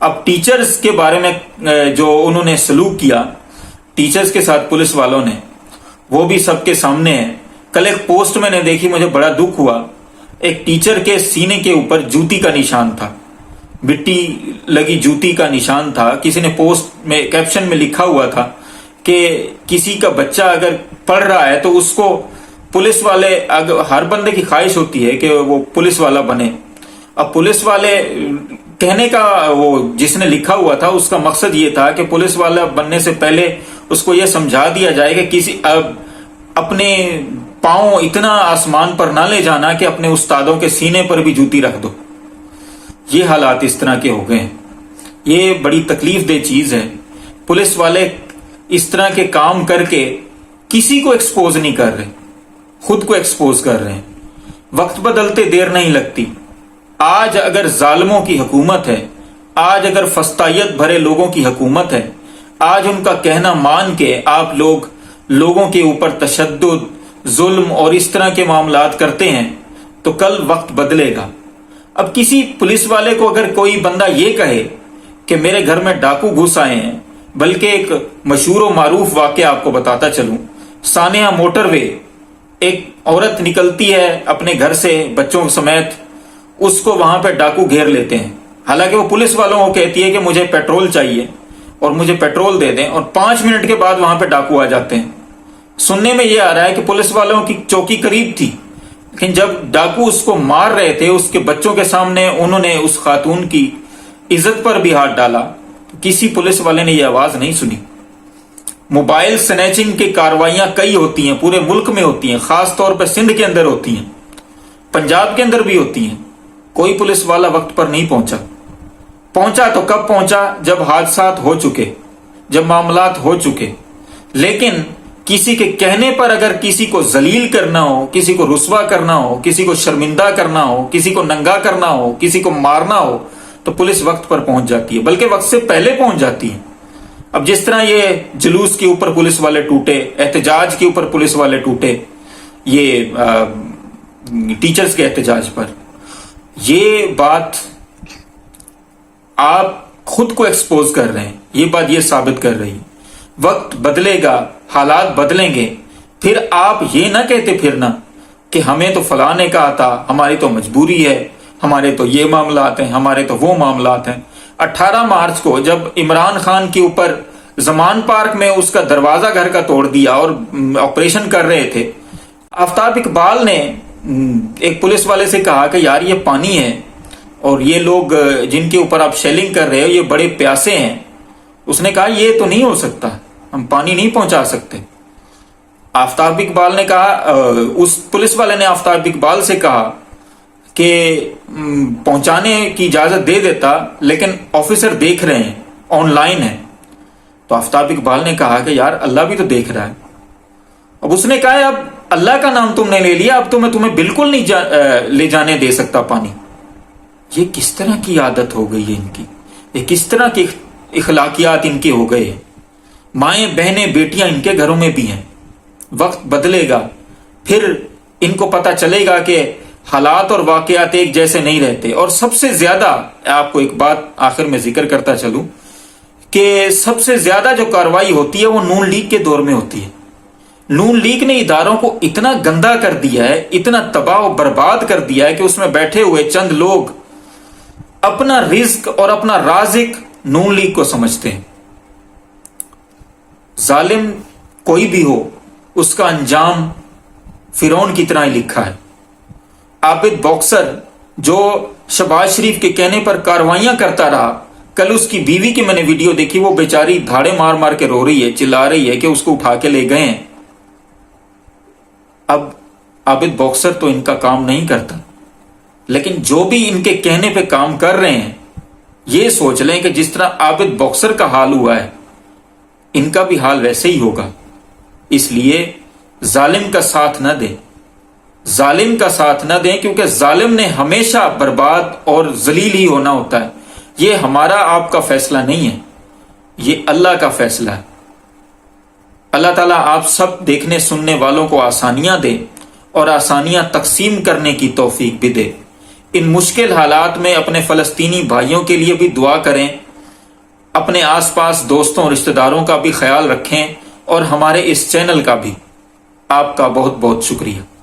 اب ٹیچرز کے بارے میں جو انہوں نے سلوک کیا ٹیچرز کے ساتھ پولیس والوں نے، وہ بھی سب کے سامنے ہے۔ کل ایک پوسٹ میں نے دیکھی، مجھے بڑا دکھ ہوا۔ ایک ٹیچر کے سینے کے اوپر جوتی کا نشان تھا، مٹی لگی جوتی کا نشان تھا۔ کسی نے پوسٹ میں کیپشن میں لکھا ہوا تھا کہ کسی کا بچہ اگر پڑھ رہا ہے تو اس کو پولیس والے، ہر بندے کی خواہش ہوتی ہے کہ وہ پولیس والا بنے۔ اب پولیس والے کہنے کا، وہ جس نے لکھا ہوا تھا اس کا مقصد یہ تھا کہ پولیس والا بننے سے پہلے اس کو یہ سمجھا دیا جائے کہ کسی اپنے پاؤں اتنا آسمان پر نہ لے جانا کہ اپنے استادوں کے سینے پر بھی جوتی رکھ دو۔ یہ حالات اس طرح کے ہو گئے ہیں۔ یہ بڑی تکلیف دہ چیز ہے۔ پولیس والے اس طرح کے کام کر کے کسی کو ایکسپوز نہیں کر رہے، خود کو ایکسپوز کر رہے ہیں۔ وقت بدلتے دیر نہیں لگتی۔ آج اگر ظالموں کی حکومت ہے، آج اگر فسطائیت بھرے لوگوں کی حکومت ہے، آج ان کا کہنا مان کے آپ لوگوں کے اوپر تشدد، ظلم اور اس طرح کے معاملات کرتے ہیں تو کل وقت بدلے گا۔ اب کسی پولیس والے کو اگر کوئی بندہ یہ کہے کہ میرے گھر میں ڈاکو گھس آئے ہیں، بلکہ ایک مشہور و معروف واقعہ آپ کو بتاتا چلوں، سانحہ موٹر وے، ایک عورت نکلتی ہے اپنے گھر سے بچوں سمیت، اس کو وہاں پہ ڈاکو گھیر لیتے ہیں۔ حالانکہ وہ پولیس والوں کو کہتی ہے کہ مجھے پیٹرول چاہیے اور مجھے پیٹرول دے دیں، اور 5 منٹ کے بعد وہاں پہ ڈاکو آ جاتے ہیں۔ سننے میں یہ آ رہا ہے کہ پولیس والوں کی چوکی قریب تھی، لیکن جب ڈاکو اس کو مار رہے تھے اس کے بچوں کے سامنے، انہوں نے اس خاتون کی عزت پر بھی ہاتھ ڈالا، کسی پولیس والے نے یہ آواز نہیں سنی۔ موبائل سنیچنگ کی کاروائیاں کئی ہوتی ہیں، پورے ملک میں ہوتی ہیں، خاص طور پہ سندھ کے اندر ہوتی ہیں، پنجاب کے اندر بھی ہوتی ہیں۔ کوئی پولیس والا وقت پر نہیں پہنچا تو کب پہنچا؟ جب حادثات ہو چکے، جب معاملات ہو چکے۔ لیکن کسی کے کہنے پر اگر کسی کو ذلیل کرنا ہو، کسی کو رسوا کرنا ہو، کسی کو شرمندہ کرنا ہو، کسی کو ننگا کرنا ہو، کسی کو مارنا ہو، تو پولیس وقت پر پہنچ جاتی ہے، بلکہ وقت سے پہلے پہنچ جاتی ہے۔ اب جس طرح یہ جلوس کے اوپر پولیس والے ٹوٹے، احتجاج کے اوپر پولیس والے ٹوٹے، یہ ٹیچرز کے احتجاج پر، یہ بات آپ خود کو ایکسپوز کر رہے ہیں۔ یہ بات یہ ثابت کر رہی ہے وقت بدلے گا، حالات بدلیں گے۔ پھر آپ یہ نہ کہتے پھرنا کہ ہمیں تو فلاں نے کہا تھا، ہماری تو مجبوری ہے، ہمارے تو یہ معاملات ہیں، ہمارے تو وہ معاملات ہیں۔ 18 مارچ کو جب عمران خان کے اوپر زمان پارک میں اس کا دروازہ گھر کا توڑ دیا اور آپریشن کر رہے تھے، آفتاب اقبال نے ایک پولیس والے سے کہا کہ یار یہ پانی ہے اور یہ لوگ جن کے اوپر آپ شیلنگ کر رہے ہو یہ بڑے پیاسے ہیں۔ اس نے کہا یہ تو نہیں ہو سکتا، ہم پانی نہیں پہنچا سکتے۔ آفتاب اقبال نے کہا، اس پولیس والے نے آفتاب اقبال سے کہا کہ پہنچانے کی اجازت دے دیتا، لیکن آفیسر دیکھ رہے ہیں، آن لائن ہے۔ تو آفتاب اقبال نے کہا کہ یار اللہ بھی تو دیکھ رہا ہے۔ اب اس نے کہا اب اللہ کا نام تم نے لے لیا، اب تو میں تمہیں بالکل نہیں لے جانے دے سکتا پانی۔ یہ کس طرح کی عادت ہو گئی ہے ان کی، یہ کس طرح کی اخلاقیات ان کے ہو گئے ہیں۔ مائیں بہنیں بیٹیاں ان کے گھروں میں بھی ہیں۔ وقت بدلے گا، پھر ان کو پتا چلے گا کہ حالات اور واقعات ایک جیسے نہیں رہتے۔ اور سب سے زیادہ آپ کو ایک بات آخر میں ذکر کرتا چلوں کہ سب سے زیادہ جو کارروائی ہوتی ہے وہ نون لیگ کے دور میں ہوتی ہے۔ نون لیگ نے اداروں کو اتنا گندا کر دیا ہے، اتنا تباہ و برباد کر دیا ہے کہ اس میں بیٹھے ہوئے چند لوگ اپنا رزق اور اپنا رازق نون لیگ کو سمجھتے ہیں۔ ظالم کوئی بھی ہو، اس کا انجام فرعون کی طرح ہی لکھا ہے۔ عابد باکسر جو شہباز شریف کے کہنے پر کاروائیاں کرتا رہا، کل اس کی بیوی کی میں نے ویڈیو دیکھی، وہ بیچاری دھاڑے مار مار کے رو رہی ہے، چلا رہی ہے کہ اس کو اٹھا کے لے گئے ہیں۔ اب عابد باکسر تو ان کا کام نہیں کرتا، لیکن جو بھی ان کے کہنے پہ کام کر رہے ہیں یہ سوچ لیں کہ جس طرح عابد باکسر کا حال ہوا ہے ان کا بھی حال ویسے ہی ہوگا۔ اس لیے ظالم کا ساتھ نہ دیں، ظالم کا ساتھ نہ دیں، کیونکہ ظالم نے ہمیشہ برباد اور ذلیل ہی ہونا ہوتا ہے۔ یہ ہمارا آپ کا فیصلہ نہیں ہے، یہ اللہ کا فیصلہ ہے۔ اللہ تعالیٰ آپ سب دیکھنے سننے والوں کو آسانیاں دے اور آسانیاں تقسیم کرنے کی توفیق بھی دے۔ ان مشکل حالات میں اپنے فلسطینی بھائیوں کے لیے بھی دعا کریں اپنے آس پاس دوستوں رشتہ داروں کا بھی خیال رکھیں اور ہمارے اس چینل کا بھی۔ آپ کا بہت بہت شکریہ۔